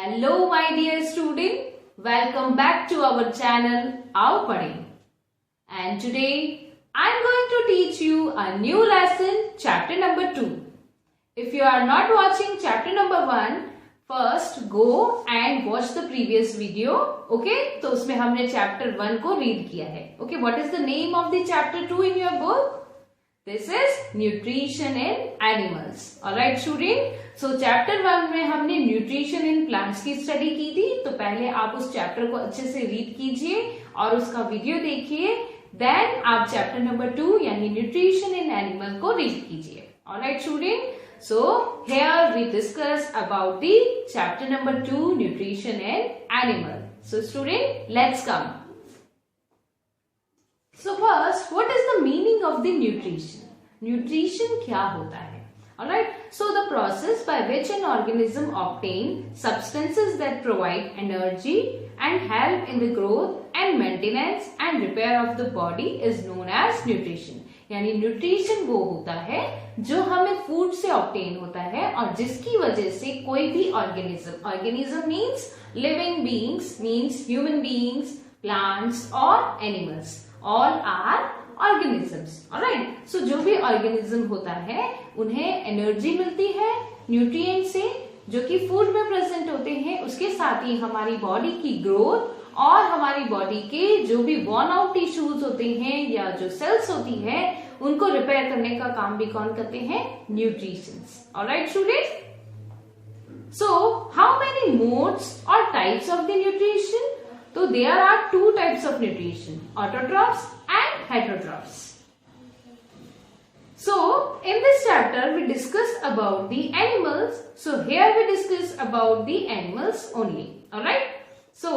Hello my dear student, welcome back to our channel Aao Padhe. And today I am going to teach you a new lesson, chapter number 2. If you are not watching chapter number 1, first go and watch the previous video. Okay, तो उसमें हमने chapter 1 को read किया है. Okay, what is the name of the chapter 2 in your book? This is nutrition in animals. Alright student. So chapter 1 में हमने nutrition in plants की study की थी. तो पहले आप उस चैप्टर को अच्छे से रीड कीजिए और उसका वीडियो देखिए. देन आप चैप्टर नंबर 2 यानी nutrition in animal को रीड कीजिए. Alright student. So here we discuss about the chapter number 2 nutrition in animal. So student, let's come. So first, what is the meaning of the nutrition? Nutrition क्या होता है? Alright. So the process by which an organism obtains substances that provide energy and help in the growth and maintenance and repair of the body is known as nutrition. यानी nutrition वो होता है जो हमें food से obtain होता है और जिसकी वजह से कोई भी organism means living beings means human beings, plants और animals, all are organisms. Alright. So जो भी ऑर्गेनिज्म होता है उन्हें एनर्जी मिलती है न्यूट्रिएंट से जो कि फूड में प्रेजेंट होते हैं. उसके साथ ही हमारी बॉडी की ग्रोथ और हमारी बॉडी के जो भी वॉर्न आउट टिश्यूज होते हैं या जो सेल्स होती है उनको रिपेयर करने का काम भी कौन करते हैं? Nutritions. Alright student. So how many modes और टाइप्स ऑफ द न्यूट्रिशन? तो there are two types of nutrition, autotrophs and heterotrophs. So in this chapter we discuss about the animals. So here we discuss about the animals only. Alright. So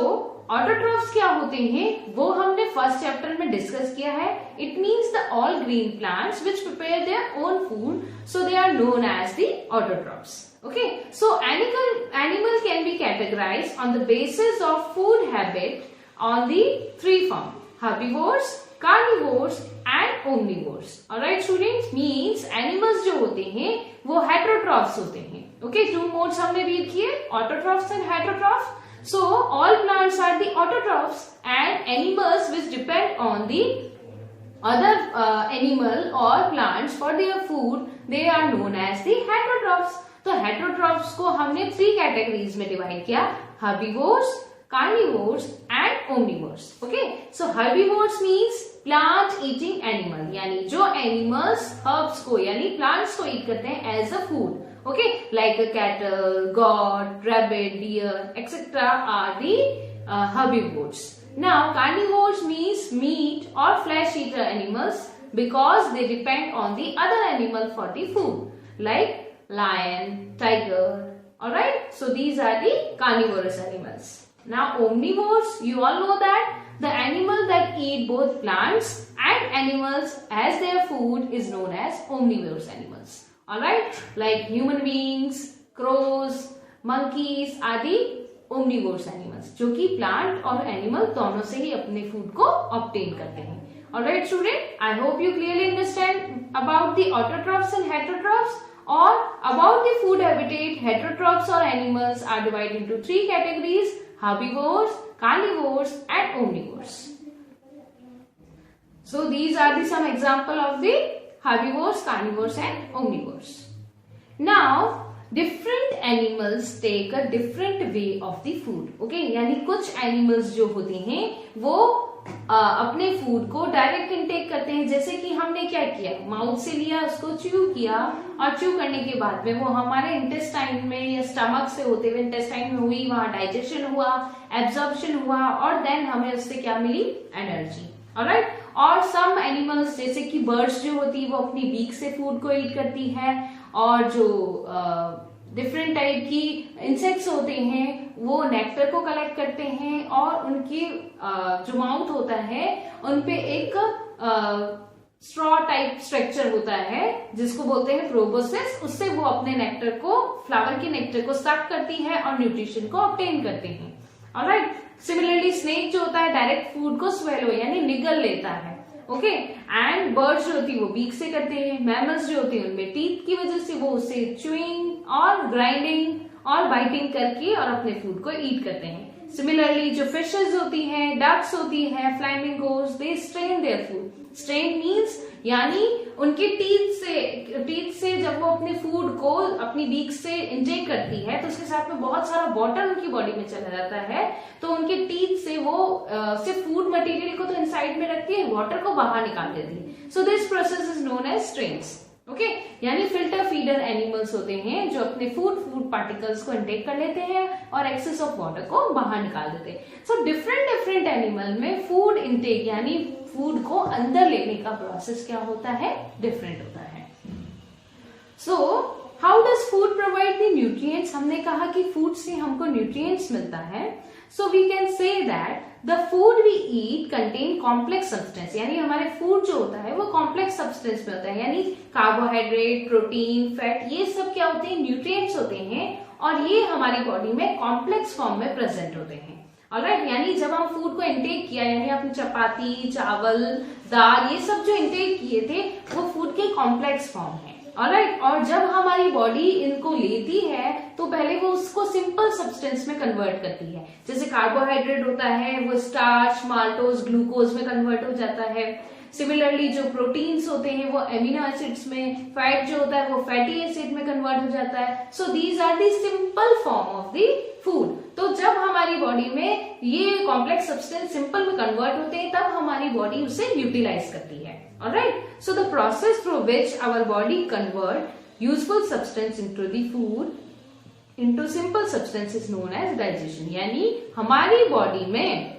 autotrophs क्या होते हैं वो हमने first chapter में discuss किया है. It means the all green plants which prepare their own food, so they are known as the autotrophs. Okay, so animal can be categorized on the basis of food habit on the three form: herbivores, carnivores and omnivores. Alright students, means animals जो होते हैं वो heterotrophs होते हैं. Okay, two modes हमने read किए, autotrophs and heterotrophs. So all plants are the autotrophs and animals which depend on the other animal or plants for their food, they are known as the heterotrophs. तो heterotrophs को हमने 3 categories में divide किया: herbivores, carnivores and omnivores. Okay, so herbivores means plant eating animal, यानी जो animals herbs को यानी plants को ईट करते हैं as a food. Okay, like cattle, goat, rabbit, deer etcetera are the herbivores. Now carnivores means meat और flesh eater animals because they depend on the other animal for the food, like lion, tiger. Alright, so these are the carnivorous animals. Now omnivores, you all know that the animal that eat both plants and animals as their food is known as omnivorous animals. Alright, like human beings, crows, monkeys are the omnivorous animals जो कि plant और animal दोनों से ही अपने food को obtain करते हैं. Alright student, I hope you clearly understand about the autotrophs and heterotrophs. Or about the food habitat, heterotrophs or animals are divided into 3 categories: herbivores, carnivores and omnivores. So these are the some example of the herbivores, carnivores and omnivores. Now different animals take a different way of the food. Okay, यानी कुछ animals जो होते हैं वो अपने food को direct intake करते हैं. जैसे कि हमने क्या किया, माउथ से लिया, उसको च्यू किया और च्यू करने के बाद में वो हमारे इंटेस्टाइन में या स्टमक से होते हुए इंटेस्टाइन में हुई, वहां डाइजेशन हुआ, एब्जॉर्प्शन हुआ और देन हमें उससे क्या मिली? एनर्जी. ऑलराइट. और सम एनिमल्स जैसे कि बर्ड्स जो होती है वो अपनी बीक से फूड को ईट करती है और जो डिफरेंट टाइप की इंसेक्ट्स होते हैं वो नेक्टर को कलेक्ट करते हैं और उनकी जो माउथ होता है उनपे एक स्ट्रॉ टाइप स्ट्रक्चर होता है जिसको बोलते हैं प्रोबोसिस. उससे वो अपने नेक्टर को, फ्लावर के नेक्टर को सक करती है और न्यूट्रिशन को ऑब्टेन करते हैं. ऑलराइट. सिमिलरली स्नेक जो होता है डायरेक्ट फूड को स्वेलो यानी निगल लेता है. ओके, एंड बर्ड्स जो होती है वो बीक से करते हैं. मैमल्स जो होते हैं उनमें टीथ की वजह से वो उससे च्यूइंग और ग्राइंडिंग और बाइटिंग करके और अपने फूड को ईट करते हैं। सिमिलरली जो फिशेज होती हैं, डक्स होती हैं, flamingos, they strain their food. Strain means यानी उनके टीथ से जब वो अपने फूड को अपनी बीक से इंटेक करती है तो उसके साथ में बहुत सारा वाटर उनकी बॉडी में चला जाता है, तो उनके टीथ से वो सिर्फ फूड मटेरियल को तो इनसाइड में रखती है, वाटर को बाहर निकाल देती है। So this process is known as strains. Okay, यानी फिल्टर फीडर एनिमल्स होते हैं जो अपने फूड पार्टिकल्स को इंटेक कर लेते हैं और एक्सेस ऑफ वाटर को बाहर निकाल देते हैं। सो डिफरेंट एनिमल में फूड इंटेक यानी फूड को अंदर लेने का प्रोसेस क्या होता है, डिफरेंट होता है। So how does food provide the nutrients? हमने कहा कि फूड से हमको न्यूट्रिएंट्स मिलता है। So we can say that the food we eat contain complex substance, यानी हमारे फूड जो होता है वो कॉम्प्लेक्स सब्सटेंस में होता है, यानी कार्बोहाइड्रेट, प्रोटीन, फैट, ये सब क्या होते हैं, न्यूट्रिएंट्स होते हैं और ये हमारी बॉडी में कॉम्प्लेक्स फॉर्म में प्रेजेंट होते हैं। ऑलराइट, यानी जब हम फूड को इंटेक किया, यानी आपने चपाती, चावल, दाल, ये सब जो इंटेक किए थे वो फूड के कॉम्प्लेक्स फॉर्म है। ऑलराइट, और जब हमारी बॉडी इनको लेती है तो पहले वो उसको सिंपल सब्सटेंस में कन्वर्ट करती है। जैसे कार्बोहाइड्रेट होता है वो स्टार्च, माल्टोज, ग्लूकोज में कन्वर्ट हो जाता है। सिमिलरली जो प्रोटीन्स होते हैं वो एमिनो एसिड्स में, फैट जो होता है वो फैटी एसिड में कन्वर्ट हो जाता है। So these are the simple form of the food. तो जब हमारी बॉडी में ये कॉम्प्लेक्स सब्सटेंस सिंपल में कन्वर्ट होते हैं तब हमारी बॉडी उसे यूटिलाइज करती है। Alright, so the process through which our body convert useful substance into the food into simple substance is known as digestion। यानी हमारी बॉडी में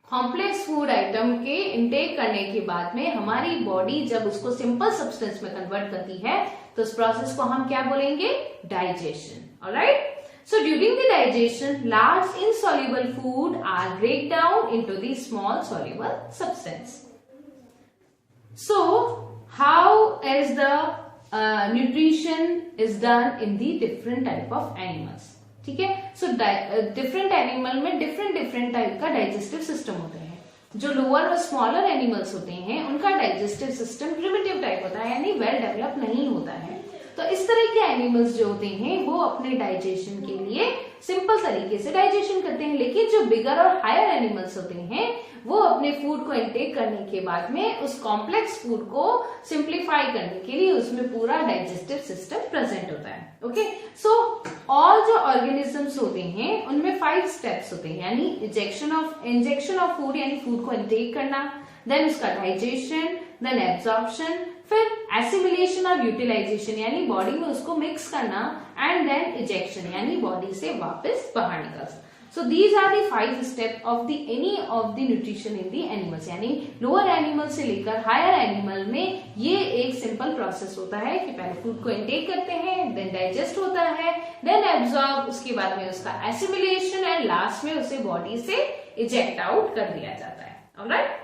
कॉम्प्लेक्स फूड आइटम के इंटेक करने के बाद में हमारी बॉडी जब उसको सिंपल सब्सटेंस में कन्वर्ट करती है तो उस प्रोसेस को हम क्या बोलेंगे, digestion. Alright, so during the digestion large insoluble food are break down into the small soluble substance। So how is the nutrition is done in the different type of animals? ठीक है, so different animal में different type का digestive system होता है। जो lower और smaller animals होते हैं उनका डाइजेस्टिव सिस्टम प्रिमिटिव टाइप होता है, यानी वेल डेवलप नहीं होता है। तो इस तरह के एनिमल्स जो होते हैं वो अपने डाइजेशन के लिए सिंपल तरीके से डाइजेशन करते हैं, लेकिन जो बिगर और हायर एनिमल्स होते हैं वो अपने फूड को इंटेक करने के बाद में उस कॉम्प्लेक्स फूड को सिंप्लीफाई करने के लिए उसमें पूरा डाइजेस्टिव सिस्टम प्रेजेंट होता है। ओके, सो ऑल जो ऑर्गेनिजम्स होते हैं उनमें 5 स्टेप्स होते हैं, यानी इंजेक्शन ऑफ फूड यानी फूड को इंटेक करना, देन उसका डाइजेशन, देन एब्जॉर्प्शन, फिर एसिमिलेशन और यूटिलाइजेशन यानी बॉडी में उसको मिक्स करना, एंड देन इजेक्शन यानी बॉडी से वापस बाहर निकालना। So these are the 5 steps of the any of the nutrition in the animals, यानी लोअर एनिमल से लेकर हायर एनिमल में ये एक सिंपल प्रोसेस होता है कि पहले फूड को इंटेक करते हैं, देन डाइजेस्ट होता है, देन एब्जॉर्ब, उसके बाद में उसका एसिमिलेशन एंड लास्ट में उसे बॉडी से इजेक्ट आउट कर दिया जाता है। Alright,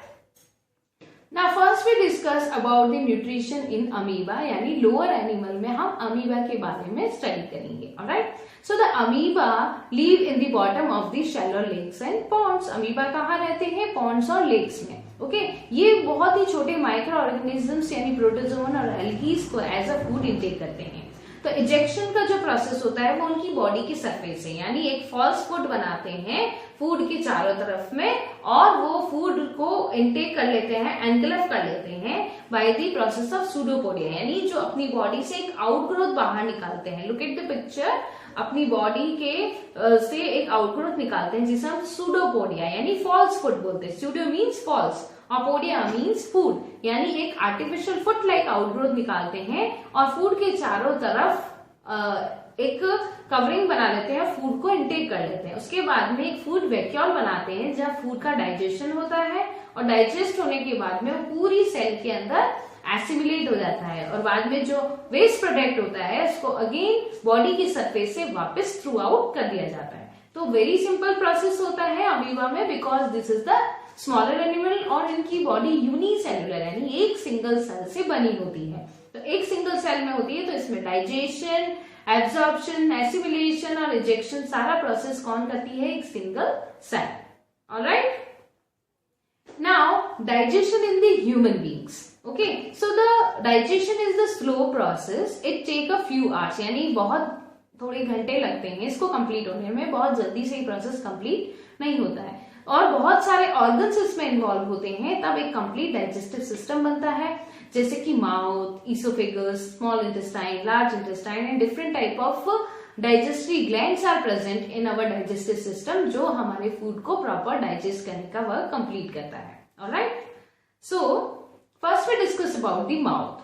Now first we discuss about the nutrition in amoeba, यानी लोअर एनिमल में हम अमीबा के बारे में स्टडी करेंगे। Alright, so the amoeba live in the bottom of the shallow lakes and ponds. Amoeba कहाँ रहते हैं, पॉन्ड्स और लेक्स में। ओके, ये बहुत ही छोटे माइक्रो ऑर्गेनिजम्स यानी प्रोटोजोन और एल्गीज को एज अ फूड इंटेक करते हैं। तो इजेक्शन का जो प्रोसेस होता है वो उनकी बॉडी की सरफेस है, यानी एक फॉल्स फूड बनाते हैं फूड के चारों तरफ में और वो फूड को इंटेक कर लेते हैं, एंगल्फ कर लेते हैं by the process of pseudopodia, यानी जो अपनी बॉडी से एक आउटग्रोथ बाहर निकालते हैं। लुक एट द पिक्चर, अपनी बॉडी के से एक आउटग्रोथ निकालते हैं जिसे हम सूडोपोडिया यानी फॉल्स फूड बोलते हैं। सूडो मीन्स फॉल्स और पोडिया मीन्स फूड, यानी एक आर्टिफिशियल फुट लाइक आउटग्रोथ निकालते हैं और फूड के चारों तरफ एक कवरिंग बना लेते हैं, फूड को इंटेक कर लेते हैं। उसके बाद में एक फूड वैक्यूल बनाते हैं जहाँ फूड का डाइजेशन होता है और डाइजेस्ट होने के बाद में वो पूरी सेल के अंदर एसिमिलेट हो जाता है और बाद में जो वेस्ट प्रोडक्ट होता है उसको अगेन बॉडी की सरफेस से वापस थ्रू आउट कर दिया जाता है। तो वेरी सिंपल प्रोसेस होता है अमीबा में, because this is the smaller animal और इनकी बॉडी यूनिसेलुलर यानी एक सिंगल सेल से बनी होती है। तो एक सिंगल सेल में होती है तो इसमें डाइजेशन, एब्जॉर्प्शन, एसिमिलेशन और इजेक्शन सारा प्रोसेस कौन करती है, एक single cell. Alright, now digestion in the human beings. Okay, so the digestion is the slow process. It take a few hours, यानी बहुत थोड़े घंटे लगते हैं इसको कंप्लीट होने में, बहुत जल्दी से ये प्रोसेस कंप्लीट नहीं होता है। और बहुत सारे ऑर्गन्स इसमें इन्वॉल्व होते हैं, तब एक कंप्लीट डाइजेस्टिव सिस्टम बनता है, जैसे कि mouth, oesophagus, small intestine, large intestine and different type of digestive glands are present in our digestive system, जो हमारे फूड को प्रॉपर डाइजेस्ट करने का वर्क कंप्लीट करता है। Alright, so first we discuss about the mouth.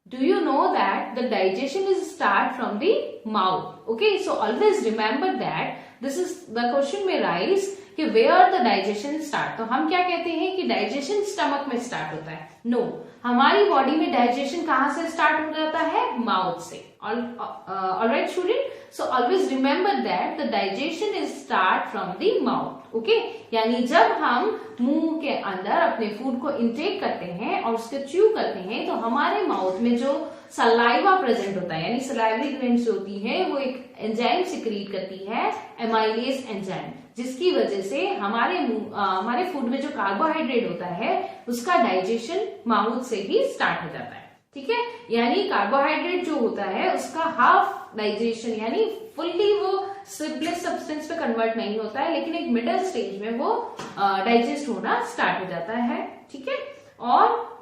Do you know that the digestion is start from the mouth? Okay, so always remember that this is the question may rise कि where the digestion start। तो हम क्या कहते हैं कि digestion stomach में start होता है। नो, हमारी बॉडी में डाइजेशन कहाँ से स्टार्ट हो जाता है? माउथ से। Alright student, so always remember that the digestion is start from the mouth. Okay, यानी जब हम मुंह के अंदर अपने फूड को इंटेक करते हैं और उसको च्यू करते हैं, तो हमारे माउथ में जो सलाइवा प्रेजेंट होता है, यानी सलाइवरी ग्लैंड्स होती है, वो एक एंजाइम सिक्रीट करती है, एमाइलेज एंजाइम, जिसकी वजह से हमारे फूड में जो कार्बोहाइड्रेट होता है उसका डाइजेशन माउथ से ही स्टार्ट हो जाता है। ठीक है, यानी कार्बोहाइड्रेट जो होता है उसका हाफ डाइजेशन यानी फुल्ली वो सिम्पलेस्ट सब्सटेंस पे कन्वर्ट नहीं होता है, लेकिन एक मिडिल स्टेज में वो डाइजेस्ट होना स्टार्ट हो जाता है। ठीक है, और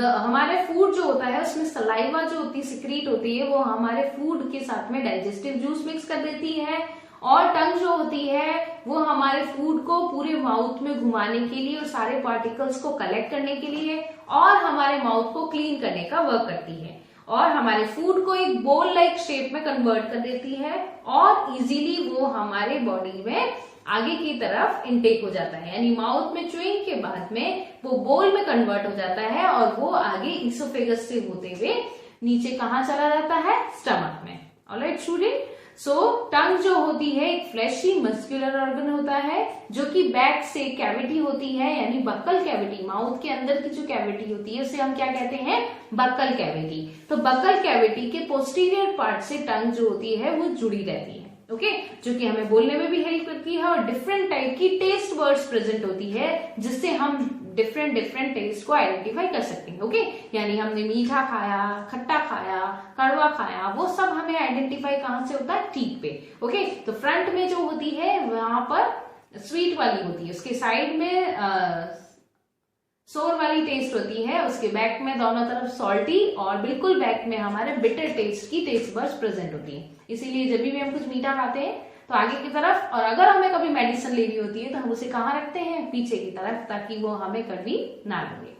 हमारे फूड जो होता है उसमें सलाइवा जो होती है, सिक्रीट होती है, वो हमारे फूड के साथ में डाइजेस्टिव जूस मिक्स कर देती है, और टंग जो होती है वो हमारे फूड को पूरे माउथ में घुमाने के लिए और सारे पार्टिकल्स को कलेक्ट करने के लिए और हमारे माउथ को क्लीन करने का वर्क करती है, और हमारे फूड को एक बोल लाइक शेप में कन्वर्ट कर देती है, और इजीली वो हमारे बॉडी में आगे की तरफ इनटेक हो जाता है, यानी माउथ में च्यूइंग के बाद में वो बोल में कन्वर्ट हो जाता है, और वो आगे इसोफेगस से होते हुए नीचे कहाँ चला जाता है? स्टमक में। ऑलराइट स्टूडेंट, सो टंग जो होती है एक फ्लैशी मस्कुलर ऑर्गन होता है, जो कि बैक से कैविटी होती है, यानी बक्कल कैविटी, माउथ के अंदर की जो कैविटी होती है उसे हम क्या कहते हैं? Buccal cavity. तो बक्कल कैविटी के पोस्टीरियर पार्ट से टंग जो होती है वो जुड़ी रहती है। ओके, जो कि हमें बोलने में भी हेल्प करती है, और डिफरेंट टाइप की टेस्ट वर्ड्स प्रेजेंट होती है, जिससे हम डिफरेंट टेस्ट को आइडेंटिफाई कर सकते हैं। ओके, यानी हमने मीठा खाया, खट्टा खाया, कड़वा खाया, वो सब हमें आइडेंटिफाई कहाँ से होता है? टीथ पे। ओके, तो फ्रंट में जो होती है वहां पर स्वीट वाली होती है, उसके साइड में सोर वाली टेस्ट होती है, उसके बैक में दोनों तरफ सॉल्टी, और बिल्कुल बैक में हमारे बिटर टेस्ट की टेस्ट बर्ड्स प्रेजेंट होती है। इसीलिए जब भी हम कुछ मीठा खाते हैं तो आगे की तरफ, और अगर हमें कभी मेडिसिन लेनी होती है तो हम उसे कहाँ रखते हैं? पीछे की तरफ, ताकि वो हमें कभी ना लगे।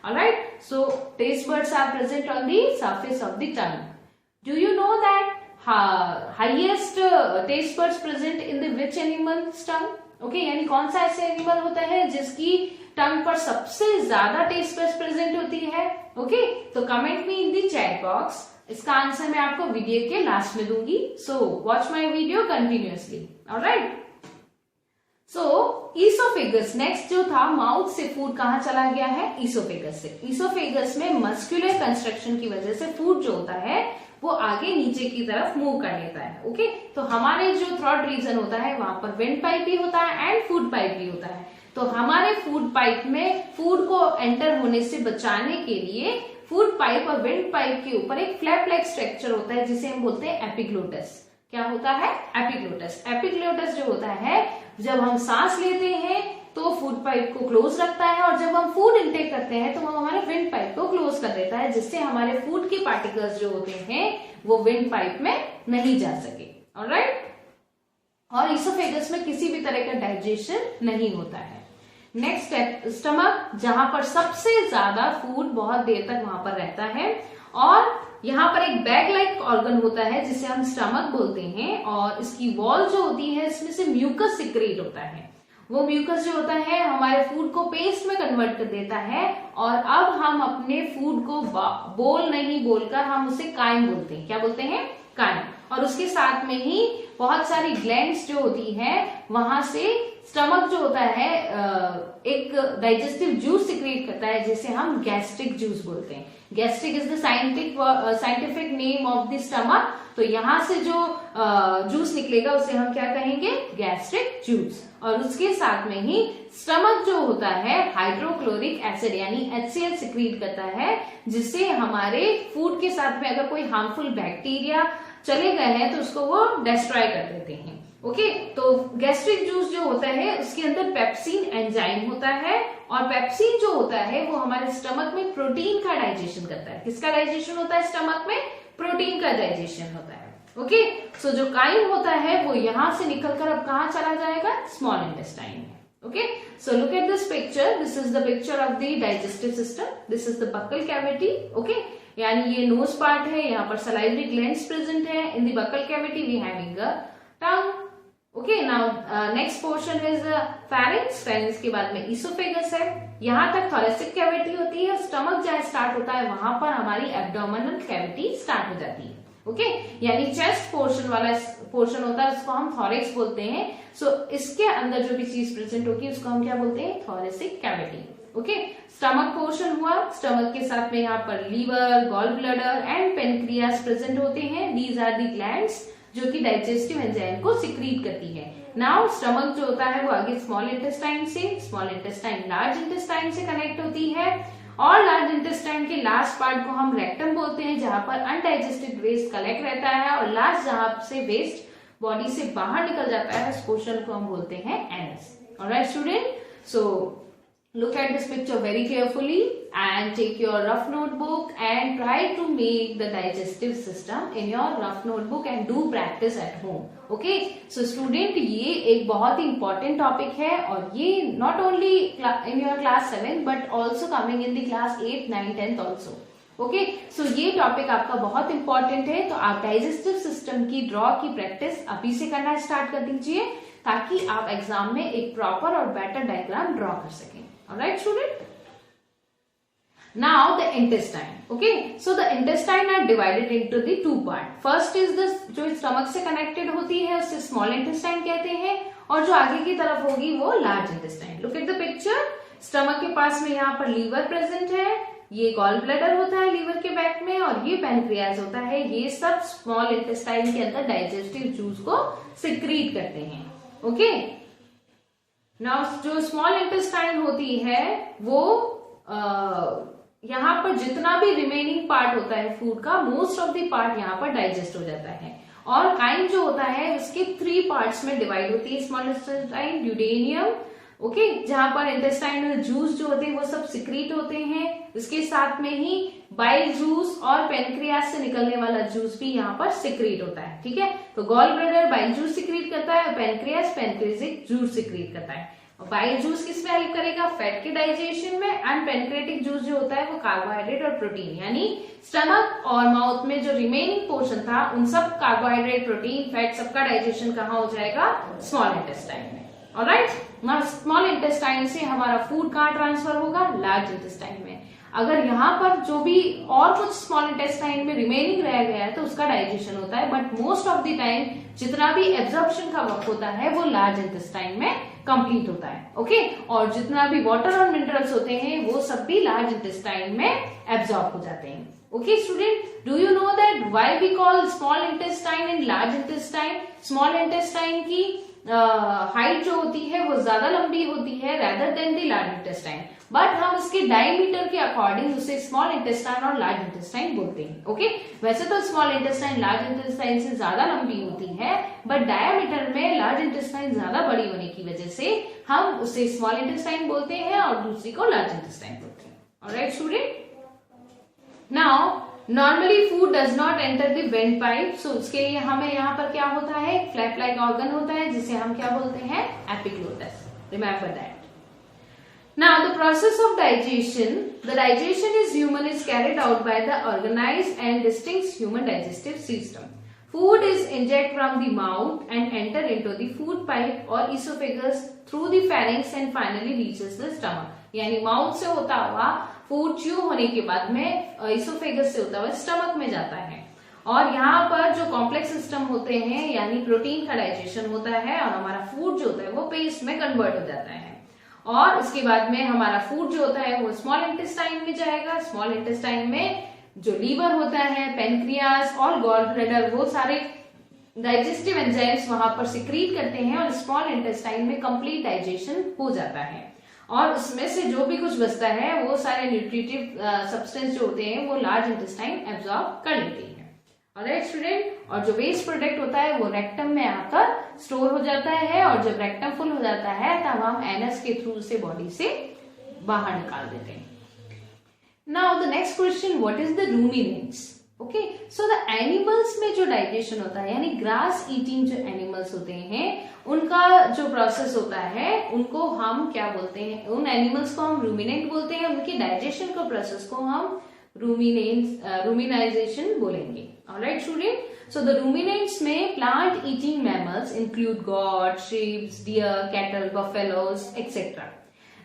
Alright, so taste buds are present on the surface of the tongue. Do you know that highest taste buds present in the which animal tongue? Okay, यानी कौन सा ऐसे एनिमल होता है जिसकी टंग पर सबसे ज्यादा टेस्ट बर्ड्स प्रेजेंट होती है? ओके, तो comment me in the chat box. इसका आंसर मैं आपको वीडियो के लास्ट में दूंगी, so watch my video continuously. Alright, so oesophagus next जो था, माउथ से फूड कहाँ चला गया है? ईसोफेगस से। ईसोफेगस में मस्कुलर कंस्ट्रक्शन की वजह से फूड जो होता है वो आगे नीचे की तरफ मूव कर लेता है। ओके, तो हमारे जो थ्रोट रीजन होता है वहां पर विंड पाइप भी होता है एंड फूड पाइप भी होता है। तो हमारे फूड पाइप में फूड को एंटर होने से बचाने के लिए फूड पाइप और विंड पाइप के ऊपर एक फ्लैप लाइक स्ट्रक्चर होता है, जिसे हम बोलते हैं एपिग्लोटस। क्या होता है? एपिग्लोटस। एपिग्लोटस जो होता है, जब हम सांस लेते हैं तो फूड पाइप को क्लोज रखता है, और जब हम फूड इंटेक करते हैं तो वो हमारे विंड पाइप को क्लोज कर देता है, जिससे हमारे फूड के पार्टिकल्स जो होते हैं वो विंड पाइप में नहीं जा सके। ऑलराइट, और ईसोफेगस में किसी भी तरह का डाइजेशन नहीं होता है। नेक्स्ट स्टेप, स्टमक, जहां पर सबसे ज्यादा फूड बहुत देर तक वहां पर रहता है, और यहाँ पर एक बैग लाइक ऑर्गन होता है जिसे हम स्टमक बोलते हैं, और इसकी वॉल जो होती है इसमें से म्यूकस सिक्रेट होता है। वो म्यूकस जो होता है हमारे फूड को पेस्ट में कन्वर्ट कर देता है, और अब हम अपने फूड को बोल नहीं बोलकर हम उसे काइम बोलते हैं। क्या बोलते हैं? काइम। और उसके साथ में ही बहुत सारी ग्लैंड्स जो होती है, वहां से स्टमक जो होता है एक डाइजेस्टिव जूस सिक्रेट करता है, जिसे हम गैस्ट्रिक जूस बोलते हैं। Gastric is the scientific name of the stomach. तो यहाँ से जो जूस निकलेगा उसे हम क्या कहेंगे? Gastric juice. और उसके साथ में ही स्टमक जो होता है हाइड्रोक्लोरिक एसिड यानी HCl सिक्रीट करता है, जिससे हमारे फूड के साथ में अगर कोई हार्मफुल बैक्टीरिया चले गए हैं तो उसको वो डिस्ट्रॉय कर देते हैं। ओके, तो गैस्ट्रिक जूस जो होता है उसके अंदर पेप्सिन एंजाइम होता है, और पेप्सिन जो होता है वो हमारे स्टमक में प्रोटीन का डाइजेशन करता है। किसका डाइजेशन होता है स्टमक में? प्रोटीन का डाइजेशन होता है। ओके, सो जो काइम होता है वो यहां से निकलकर अब कहां चला जाएगा? स्मॉल इंटेस्टाइन में। Okay, so look at this picture, this is the picture of the digestive system, this is the buccal cavity. Okay, यानी ये नोज पार्ट है, यहाँ पर सलाइवरी ग्लैंड्स प्रेजेंट है। In the buccal cavity we having a tongue. Okay, now next portion is pharynx. Pharynx के बाद में oesophagus है, यहां तक थोरेसिक कैविटी होती है। स्टमक जहां स्टार्ट होता है वहां पर हमारी एब्डोमिनल कैविटी स्टार्ट हो जाती है। ओके, यानी चेस्ट पोर्शन वाला पोर्शन होता है उसको हम थोरिक्स बोलते हैं। सो इसके अंदर जो भी चीज प्रेजेंट होगी उसको हम क्या बोलते हैं? Thoracic cavity. Okay, stomach portion हुआ, स्टमक के साथ में यहाँ पर liver, gall bladder and pancreas present होते हैं। दीज आर दी ग्लैंड्स जो कि डाइजेस्टिव एंजाइम को सिक्रीट करती है। नाउ स्टमक जो होता है वो आगे स्मॉल इंटेस्टाइन से, स्मॉल इंटेस्टाइन लार्ज इंटेस्टाइन से कनेक्ट होती है, और लार्ज इंटेस्टाइन के लास्ट पार्ट को हम रेक्टम बोलते हैं, जहां पर अनडाइजेस्टेड वेस्ट कलेक्ट रहता है, और लास्ट जहां से वेस्ट बॉडी से बाहर निकल जाता है उस पोर्शन को हम बोलते हैं anus. Alright student, so look at this picture very carefully and take your rough notebook and try to make the digestive system in your rough notebook and do practice at home. Okay, so student, ये एक बहुत ही important topic है, और ये not only in your class 7 but also coming in the class 8, 9, 10th also. Okay, सो ये topic आपका बहुत important है, तो आप डाइजेस्टिव सिस्टम की ड्रॉ की प्रैक्टिस अभी से करना स्टार्ट कर दीजिए, ताकि आप एग्जाम में एक प्रॉपर और बेटर डायग्राम ड्रॉ कर सकें। Alright, student? Now the intestine. Okay, so the intestine are divided into the two part. First is the जो स्टमक से कनेक्टेड होती है उसे स्मॉल इंटेस्टाइन कहते हैं, और जो आगे की तरफ होगी वो large intestine. Look at the picture, stomach के पास में यहाँ पर लीवर प्रेजेंट है, ये गॉल ब्लैडर होता है लीवर के बैक में, और ये पैनक्रियाज होता है। ये सब स्मॉल इंटेस्टाइन के अंदर डाइजेस्टिव जूस को सिक्रीट करते हैं। ओके, नाउ जो स्मॉल इंटेस्टाइन होती है वो यहाँ पर जितना भी रिमेनिंग पार्ट होता है फूड का, मोस्ट ऑफ द पार्ट यहाँ पर डाइजेस्ट हो जाता है। और काइम जो होता है उसके 3 पार्ट्स में डिवाइड होती है स्मॉल इंटेस्टाइन। ड्यूडेनियम, ओके, जहां पर इंटेस्टाइनल जूस जो होते हैं वो सब सिक्रीट होते हैं। इसके साथ में ही बाइल जूस और पेनक्रियास से निकलने वाला जूस भी यहाँ पर सिक्रीट होता है। ठीक है, तो gall bladder bile juice secrete करता है, पेनक्रियास पेनक्रेटिक जूस सिक्रीट करता है। बाइल जूस किस में हेल्प करेगा? फैट के डाइजेशन में। एंड पेनक्रेटिक जूस जो होता है वो कार्बोहाइड्रेट और प्रोटीन, यानी स्टमक और माउथ में जो रिमेनिंग पोर्शन था उन सब कार्बोहाइड्रेट, प्रोटीन, फैट सबका डाइजेशन कहाँ हो जाएगा? स्मॉल इंटेस्टाइन में। ऑलराइट, स्मॉल इंटेस्टाइन से हमारा फूड कहाँ ट्रांसफर होगा? लार्ज इंटेस्टाइन में। अगर यहाँ पर जो भी और कुछ स्मॉल इंटेस्टाइन में रिमेनिंग रह गया है तो उसका डाइजेशन होता है, but most of the time जितना भी एब्जॉर्प्शन का वर्क होता है वो लार्ज इंटेस्टाइन में कंप्लीट होता है। ओके, और जितना भी वाटर और मिनरल्स होते हैं वो सब भी लार्ज इंटेस्टाइन में एब्जॉर्ब हो जाते हैं। Okay student, do you know that why we call small intestine and large intestine? Small intestine की हाइट जो होती है वो ज्यादा लंबी होती है rather than the large intestine, but हम इसके डायमीटर के अकॉर्डिंग उसे स्मॉल इंटेस्टाइन और लार्ज इंटेस्टाइन बोलते हैं। ओके, वैसे तो स्मॉल इंटेस्टाइन लार्ज इंटेस्टाइन से ज्यादा लंबी होती है, बट डायमीटर में लार्ज इंटेस्टाइन ज्यादा बड़ी होने की वजह से हम उसे स्मॉल इंटेस्टाइन बोलते हैं और दूसरी को लार्ज इंटेस्टाइन बोलते हैं। Alright student, now normally food does not enter the windpipe, so उसके लिए हमें यहाँ पर क्या होता है? फ्लैप लाइक ऑर्गन होता है जिसे हम क्या बोलते हैं? Epiglottis. Remember that. Now the process of digestion, the digestion is carried out by the organized and distinct human digestive system. Food is injected from the mouth and enter into the food pipe or esophagus through the pharynx and finally reaches the stomach. यानी mouth से होता हुआ food chew होने के बाद में oesophagus से होता हुआ स्टमक में जाता है, और यहाँ पर जो कॉम्प्लेक्स सिस्टम होते हैं यानी प्रोटीन का डाइजेशन होता है और हमारा फूड जो होता है वो पेस्ट में कन्वर्ट हो जाता है, और उसके बाद में हमारा फूड जो होता है वो स्मॉल इंटेस्टाइन में जाएगा। स्मॉल इंटेस्टाइन में जो लीवर होता है, पेनक्रियास और गॉल ब्लैडर, वो सारे डाइजेस्टिव एंजाइम्स वहां पर सिक्रीट करते हैं और स्मॉल इंटेस्टाइन में कंप्लीट डाइजेशन हो जाता है, और उसमें से जो भी कुछ बचता है वो सारे न्यूट्रिटिव सब्सटेंस जो होते हैं वो लार्ज इंटेस्टाइन एब्जॉर्ब कर लेते हैं। ऑलराइट स्टूडेंट, और जो वेस्ट प्रोडक्ट होता है वो रेक्टम में आकर स्टोर हो जाता है, और जब रेक्टम फुल हो जाता है तब हम एनस के थ्रू से बॉडी से बाहर निकाल देते हैं। Now the next question, what is the ruminants? Okay, so the animals में जो डाइजेशन होता है, यानी ग्रास ईटिंग जो एनिमल्स होते हैं उनका जो प्रोसेस होता है उनको हम क्या बोलते हैं? उन एनिमल्स को हम रूमिनेंट बोलते हैं, उनके डाइजेशन का प्रोसेस को हम रूमिनाइजेशन बोलेंगे। Alright student, so the ruminants में plant eating mammals include goat, sheep, deer, cattle, buffaloes etcetera.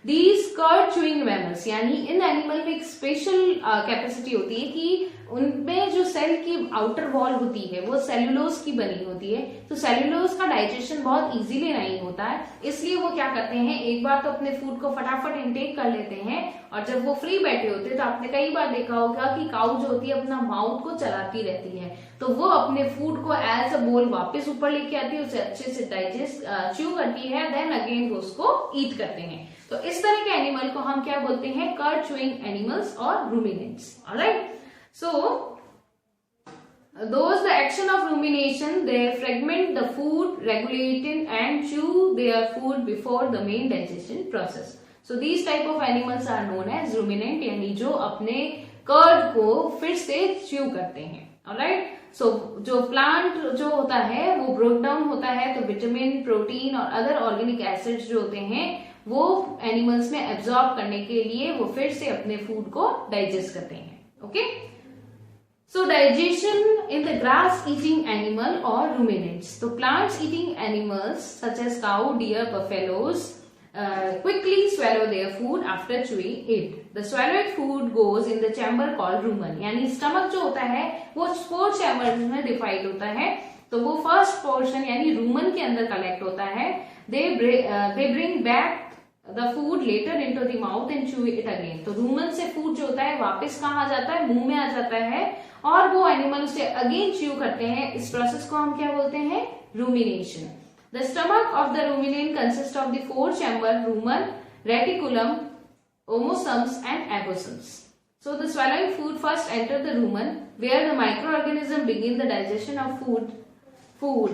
These curd chewing mammals, यानी इन एनिमल में एक स्पेशल कैपेसिटी होती है कि उनमें जो सेल की आउटर वॉल होती है वो सेल्यूलोज की बनी होती है, तो सेल्यूलोज का डाइजेशन बहुत इजीली नहीं होता है, इसलिए वो क्या करते हैं, एक बार तो अपने फूड को फटाफट इनटेक कर लेते हैं, और जब वो फ्री बैठे होते हैं तो आपने कई बार देखा होगा कि काऊ जो होती है अपना माउथ को चलाती रहती है, तो वो अपने फूड को एज अ बोल वापस ऊपर लेके आती है, उसे अच्छे से डाइजेस्ट च्यू करती है, देन अगेन वो उसको ईट करते हैं। तो इस तरह के एनिमल को हम क्या बोलते हैं? कर्ड च्यूइंग एनिमल्स और ruminants. Alright, so those the action of rumination, they fragment the food, regulating and chew their food before the main digestion process. So these type of animals are known as ruminant, यानी जो अपने curd को फिर से chew करते हैं। Alright, so जो plant जो होता है वो ब्रोक डाउन होता है, तो विटामिन, प्रोटीन और अदर ऑर्गेनिक एसिड्स जो होते हैं वो एनिमल्स में एब्जॉर्ब करने के लिए वो फिर से अपने फूड को डाइजेस्ट करते हैं। Okay, so digestion in the grass eating animal और रूमिनेंट्स, तो plants eating animals such as cow, deer, buffaloes quickly swallow their food after chewing it. The swallowed food goes in the chamber called rumen, यानी stomach जो होता है वो 4 chambers में divide होता है, तो वो फर्स्ट पोर्शन यानी रूमन के अंदर कलेक्ट होता है। They bring back the food later into the mouth and chew it again. तो रूमन से फूड जो होता है वापस कहाँ आ जाता है? मुंह में आ जाता है, और वो एनिमल उसे अगेन च्यू करते हैं। इस प्रोसेस को हम क्या बोलते हैं? Rumination. The stomach of the ruminant consists of the 4-chamber rumen, reticulum, omosomes and abosomes. So the swallowing food first enter the rumen, where the microorganism begin the digestion of food.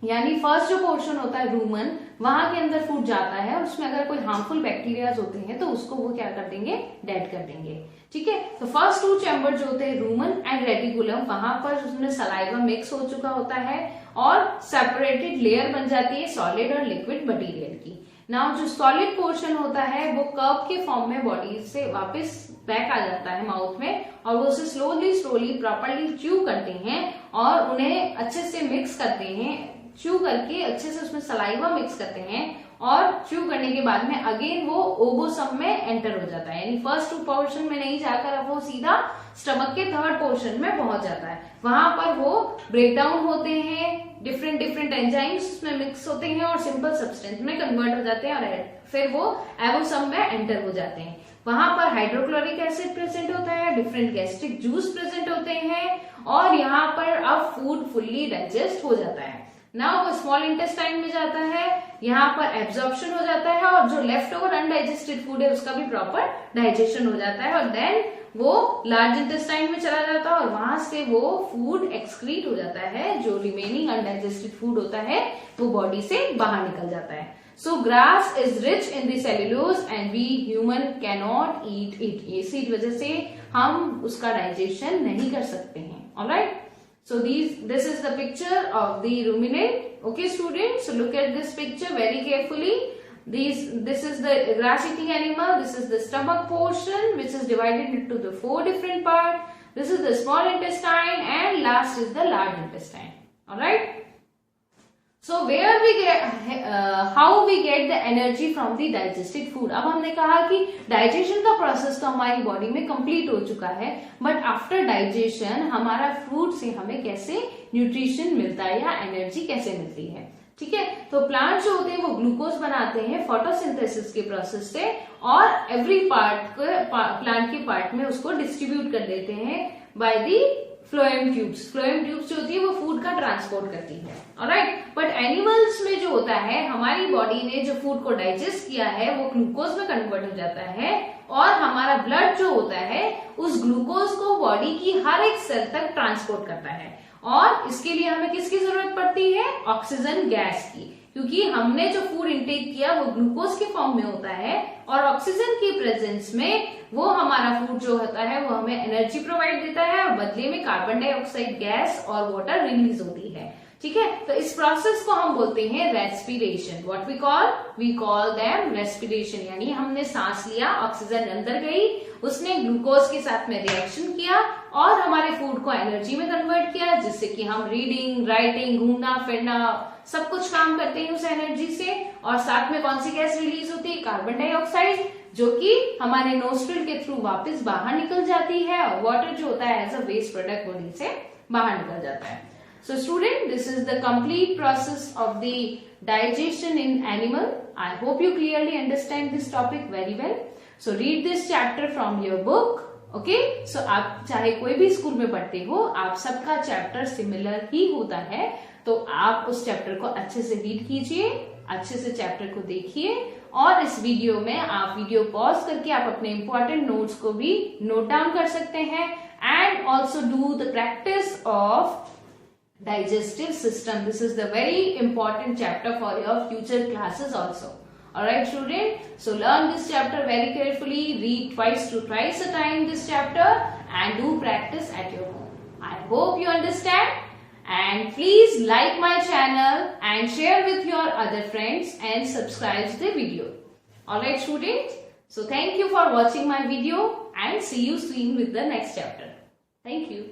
यानी first जो portion होता है Roman, वहां के अंदर food जाता है, और उसमें अगर कोई हार्मफुल बैक्टीरियाज होते हैं तो उसको वो क्या कर देंगे? डेड कर देंगे। ठीक है, तो फर्स्ट 2 चैम्बर जो होते हैं रूमन एंड रेटिकुलम, वहां पर उसमें सलाइवा मिक्स हो चुका होता है और सेपरेटेड लेयर बन जाती है सॉलिड और लिक्विड मटेरियल की। नाउ जो सॉलिड पोर्शन होता है वो कर्व के फॉर्म में बॉडी से वापस बैक आ जाता है माउथ में, और वो उसे स्लोली प्रॉपरली च्यू करते हैं और उन्हें अच्छे से मिक्स करते हैं, च्यू करके अच्छे से उसमें सलाइवा मिक्स करते हैं, और च्यू करने के बाद में अगेन वो ओबोसम में एंटर हो जाता है, यानी फर्स्ट 2 पोर्शन में नहीं जाकर अब वो सीधा स्टमक के 3rd पोर्शन में पहुंच जाता है। वहां पर वो ब्रेक डाउन होते हैं, डिफरेंट एंजाइम्स उसमें मिक्स होते हैं और सिंपल सब्सटेंस में कन्वर्ट हो जाते हैं, और फिर वो एबोसम में एंटर हो जाते हैं। वहां पर हाइड्रोक्लोरिक एसिड प्रेजेंट होता है, डिफरेंट गैस्ट्रिक जूस प्रेजेंट होते हैं, और यहाँ पर अब फूड फुल्ली डाइजेस्ट हो जाता है। नाउ वो स्मॉल इंटेस्टाइन में जाता है, यहाँ पर एब्जॉर्प्शन हो जाता है, और जो लेफ्ट ओवर अनडाइजेस्टेड फूड है उसका भी प्रॉपर डाइजेशन हो जाता है, और देन वो लार्ज इंटेस्टाइन में चला जाता है, और वहां से वो फूड एक्सक्रीट हो जाता है, जो रिमेनिंग अनडाइजेस्टेड फूड होता है वो बॉडी से बाहर निकल जाता है। So grass is rich in the cellulose and we human can not eat it, इसी वजह से हम उसका डाइजेशन नहीं कर सकते हैं। Alright, so this is the picture of the ruminant. Okay students, so look at this picture very carefully. This is the grass eating animal, this is the stomach portion which is divided into the 4 different parts. This is the small intestine, and last is the large intestine. All right, so where we get how we get the energy from the digested food. अब हमने कहा कि digestion का process तो हमारी body में complete हो चुका है, बट आफ्टर डाइजेशन हमारा फूड से हमें कैसे न्यूट्रिशन मिलता है या एनर्जी कैसे मिलती है। ठीक है, तो प्लांट जो होते हैं वो ग्लूकोज बनाते हैं फोटोसिंथेसिस के प्रोसेस से, और एवरी पार्ट को प्लांट के पार्ट में उसको डिस्ट्रीब्यूट कर देते हैं by the phloem tubes. Phloem tubes जो होती है वो फूड का ट्रांसपोर्ट करती है। ऑलराइट, बट एनिमल्स में जो होता है, हमारी बॉडी ने जो फूड को डाइजेस्ट किया है वो ग्लूकोज में कन्वर्ट हो जाता है, और हमारा ब्लड जो होता है उस ग्लूकोज को बॉडी की हर एक सेल तक ट्रांसपोर्ट करता है, और इसके लिए हमें किसकी जरूरत पड़ती है? ऑक्सीजन गैस की, क्योंकि हमने जो फूड इंटेक किया वो ग्लूकोज के फॉर्म में होता है और ऑक्सीजन की प्रेजेंस में वो हमारा फूड जो होता है वो हमें एनर्जी प्रोवाइड देता है और बदले में कार्बन डाइऑक्साइड गैस और वाटर रिलीज होती है। ठीक है, तो इस प्रोसेस को हम बोलते हैं respiration. What we call them respiration, यानी हमने सांस लिया, ऑक्सीजन अंदर गई, उसने ग्लूकोज के साथ में रिएक्शन किया और हमारे फूड को एनर्जी में कन्वर्ट किया, जिससे कि हम रीडिंग, राइटिंग, घूमना फिरना सब कुछ काम करते हैं उस एनर्जी से। और साथ में कौन सी गैस रिलीज होती है? कार्बन डाइऑक्साइड, जो कि हमारे नोस्ट्रिल के थ्रू वापस बाहर निकल जाती है और वाटर जो होता है as a waste product body से बाहर निकल जाता है। So student, this is the complete process of the digestion in animal. I hope you clearly understand this topic very well. So read this chapter from your book. Okay? So आप चाहे कोई भी school में पढ़ते हो, आप सबका chapter similar ही होता है, तो आप उस चैप्टर को अच्छे से रीड कीजिए, अच्छे से चैप्टर को देखिए और इस वीडियो में आप वीडियो पॉज करके आप अपने इंपॉर्टेंट नोट्स को भी नोट डाउन कर सकते हैं and also do the practice of digestive system. This is the very important chapter for your future classes also. Alright student, so learn this chapter very carefully, read twice to thrice a time this chapter and do practice at your home. I hope you understand and please like my channel and share with your other friends and subscribe to the video. Alright students, so thank you for watching my video and see you soon with the next chapter. Thank you.